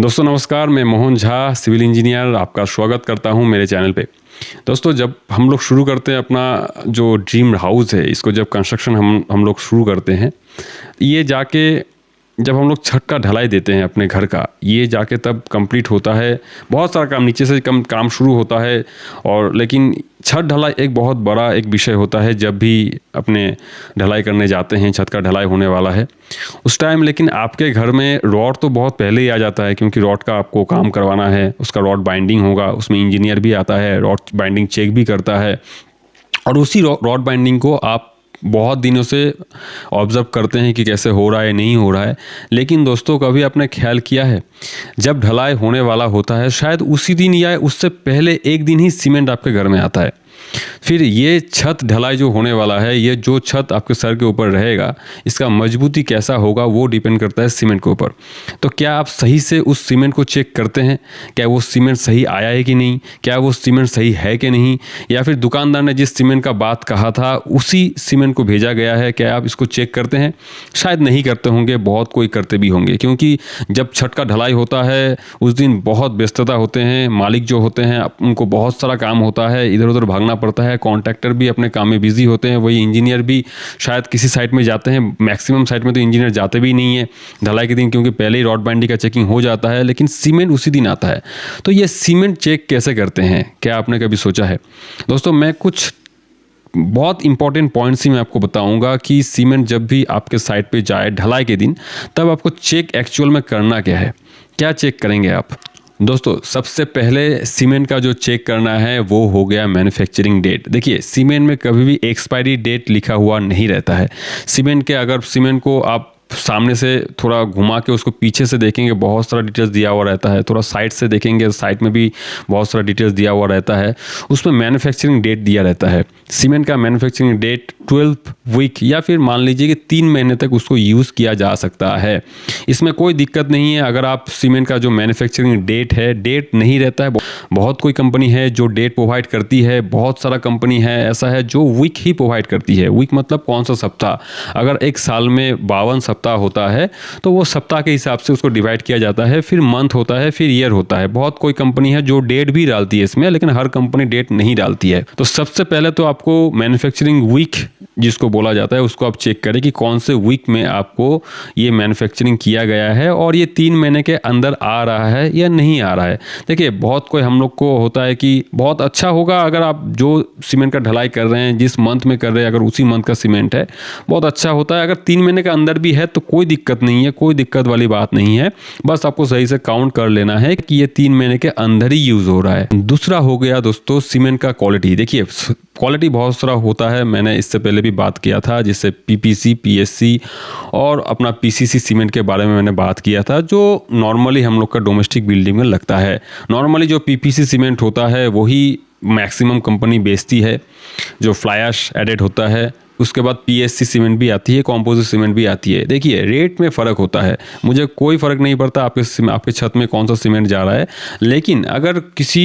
दोस्तों नमस्कार, मैं मोहन झा सिविल इंजीनियर आपका स्वागत करता हूं मेरे चैनल पे। दोस्तों जब हम लोग शुरू करते हैं अपना जो ड्रीम हाउस है, इसको जब कंस्ट्रक्शन हम लोग शुरू करते हैं, ये जाके जब हम लोग छत का ढलाई देते हैं अपने घर का, ये जाके तब कंप्लीट होता है। बहुत सारा काम नीचे से काम शुरू होता है, और लेकिन छत ढलाई एक बहुत बड़ा एक विषय होता है। जब भी अपने ढलाई करने जाते हैं, छत का ढलाई होने वाला है उस टाइम, लेकिन आपके घर में रॉड तो बहुत पहले ही आ जाता है, क्योंकि रॉड का आपको काम करवाना है, उसका रॉड बाइंडिंग होगा, उसमें इंजीनियर भी आता है, रॉड बाइंडिंग चेक भी करता है, और उसी रॉड बाइंडिंग को आप बहुत दिनों से ऑब्ज़र्व करते हैं कि कैसे हो रहा है, नहीं हो रहा है। लेकिन दोस्तों कभी आपने ख्याल किया है, जब ढलाई होने वाला होता है शायद उसी दिन या उससे पहले एक दिन ही सीमेंट आपके घर में आता है। फिर ये छत ढलाई जो होने वाला है, ये जो छत आपके सर के ऊपर रहेगा, इसका मजबूती कैसा होगा वो डिपेंड करता है सीमेंट के ऊपर। तो क्या आप सही से उस सीमेंट को चेक करते हैं? क्या वो सीमेंट सही आया है कि नहीं? क्या वो सीमेंट सही है कि नहीं? या फिर दुकानदार ने जिस सीमेंट का बात कहा था उसी सीमेंट को भेजा गया है? क्या आप इसको चेक करते हैं? शायद नहीं करते होंगे, बहुत कोई करते भी होंगे, क्योंकि जब छत का ढलाई होता है उस दिन बहुत व्यस्तता होते हैं। मालिक जो होते हैं उनको बहुत सारा काम होता है, इधर उधर भागना पड़ता है, कॉन्ट्रैक्टर भी अपने काम में बिजी होते हैं, वही इंजीनियर भी शायद किसी साइट में जाते हैं। मैक्सिमम साइट में तो इंजीनियर जाते भी नहीं है ढलाई के दिन, क्योंकि पहले ही रॉड बाइंडिंग का चेकिंग हो जाता है, लेकिन सीमेंट उसी दिन आता है। तो ये सीमेंट चेक कैसे करते हैं, क्या आपने कभी सोचा है? दोस्तों मैं कुछ बहुत इंपॉर्टेंट पॉइंट्स ही मैं आपको बताऊंगा कि सीमेंट जब भी आपके साइट पे जाए ढलाई के दिन, तब आपको चेक एक्चुअल में करना क्या है, क्या चेक करेंगे आप। दोस्तों सबसे पहले सीमेंट का जो चेक करना है वो हो गया मैन्युफैक्चरिंग डेट। देखिए सीमेंट में कभी भी एक्सपायरी डेट लिखा हुआ नहीं रहता है। सीमेंट के अगर सीमेंट को आप सामने से थोड़ा घुमा के उसको पीछे से देखेंगे, बहुत सारा डिटेल्स दिया हुआ रहता है। थोड़ा साइड से देखेंगे, साइड में भी बहुत सारा डिटेल्स दिया हुआ रहता है, उसमें मैन्युफैक्चरिंग डेट दिया रहता है। सीमेंट का मैन्युफैक्चरिंग डेट 12 वीक या फिर मान लीजिए कि 3 महीने तक उसको यूज़ किया जा सकता है। इसमें कोई दिक्कत नहीं है अगर आप सीमेंट का जो मैन्युफैक्चरिंग डेट है, डेट नहीं रहता है। बहुत कोई कंपनी है जो डेट प्रोवाइड करती है, बहुत सारा कंपनी है ऐसा है जो वीक ही प्रोवाइड करती है। वीक मतलब कौन सा सप्ताह। अगर एक साल में 52 सप्ताह होता है तो वो सप्ताह के हिसाब से उसको डिवाइड किया जाता है, फिर मंथ होता है, फिर ईयर होता है। बहुत कोई कंपनी है जो डेट भी डालती है इसमें, लेकिन हर कंपनी डेट नहीं डालती है। तो सबसे पहले तो आपको मैन्युफैक्चरिंग वीक जिसको बोला जाता है उसको आप चेक करें कि कौन से वीक में आपको ये मैन्युफैक्चरिंग किया गया है, और ये 3 महीने के अंदर आ रहा है या नहीं आ रहा है। देखिए बहुत कोई हम लोग को होता है कि बहुत अच्छा होगा अगर आप जो सीमेंट का ढलाई कर रहे हैं, जिस मंथ में कर रहे हैं, अगर उसी मंथ का सीमेंट है, बहुत अच्छा होता है। अगर 3 महीने के अंदर भी है तो कोई दिक्कत नहीं है, कोई दिक्कत वाली बात नहीं है। बस आपको सही से काउंट कर लेना है कि ये 3 महीने के अंदर ही यूज हो रहा है। दूसरा हो गया दोस्तों सीमेंट का क्वालिटी। देखिए क्वालिटी बहुत सारा होता है, मैंने इससे पहले भी बात किया था, जिससे पीपीसी, पीएससी और अपना पीसीसी सीमेंट के बारे में मैंने बात किया था, जो नॉर्मली हम लोग का डोमेस्टिक बिल्डिंग में लगता है। नॉर्मली जो पीपीसी सीमेंट होता है वही मैक्सिमम कंपनी बेचती है, जो फ्लाई ऐश एडेड होता है। उसके बाद पीएससी सीमेंट भी आती है, कॉम्पोजिट सीमेंट भी आती है। देखिए रेट में फ़र्क होता है, मुझे कोई फ़र्क नहीं पड़ता आपके छत में कौन सा सीमेंट जा रहा है। लेकिन अगर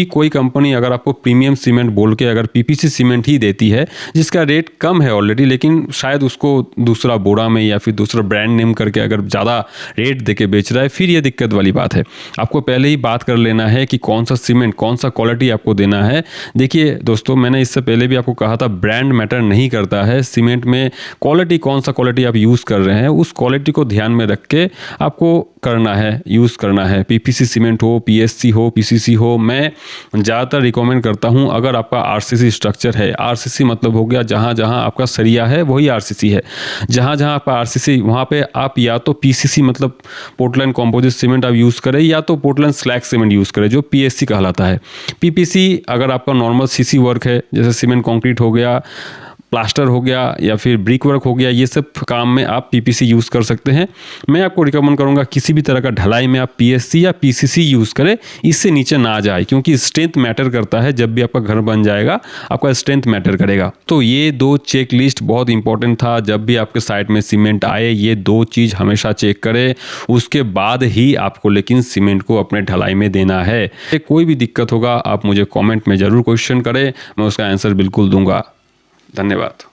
कोई कंपनी अगर आपको प्रीमियम सीमेंट बोल के अगर पीपीसी सीमेंट ही देती है, जिसका रेट कम है ऑलरेडी, लेकिन शायद उसको दूसरा बोरा में या फिर दूसरा ब्रांड नेम करके अगर ज़्यादा रेट दे के बेच रहा है, फिर ये दिक्कत वाली बात है। आपको पहले ही बात कर लेना है कि कौन सा सीमेंट, कौन सा क्वालिटी आपको देना है। देखिए दोस्तों मैंने इससे पहले भी आपको कहा था, ब्रांड मैटर नहीं करता है सीमेंट में। क्वालिटी, कौन सा क्वालिटी आप यूज़ कर रहे हैं, उस क्वालिटी को ध्यान में रख के आपको करना है, यूज़ करना है। पीपीसी सीमेंट हो, पीएससी हो, पीसीसी हो, मैं ज़्यादातर रिकमेंड करता हूं अगर आपका आरसीसी स्ट्रक्चर है। आरसीसी मतलब हो गया जहां जहां आपका सरिया है वही आरसीसी है। जहां जहां आपका आरसीसी, वहां पे आप या तो पीसीसी मतलब पोर्टलैंड कॉम्पोजिट सीमेंट आप यूज़ करें, या तो पोर्टलैंड स्लैग सीमेंट यूज़ करें जो पीएससी कहलाता है। पीपीसी अगर आपका नॉर्मल सीसी वर्क है, जैसे सीमेंट कंक्रीट हो गया, प्लास्टर हो गया या फिर ब्रिक वर्क हो गया, ये सब काम में आप पीपीसी यूज़ कर सकते हैं। मैं आपको रिकमेंड करूंगा किसी भी तरह का ढलाई में आप पीएससी या पीसीसी यूज़ करें, इससे नीचे ना जाए, क्योंकि स्ट्रेंथ मैटर करता है। जब भी आपका घर बन जाएगा आपका स्ट्रेंथ मैटर करेगा। तो ये 2 चेक लिस्ट बहुत इंपॉर्टेंट था। जब भी आपके साइट में सीमेंट आए, ये 2 चीज़ हमेशा चेक करें, उसके बाद ही आपको लेकिन सीमेंट को अपने ढलाई में देना है। कोई भी दिक्कत होगा आप मुझे कॉमेंट में ज़रूर क्वेश्चन करें, मैं उसका आंसर बिल्कुल दूंगा। धन्यवाद।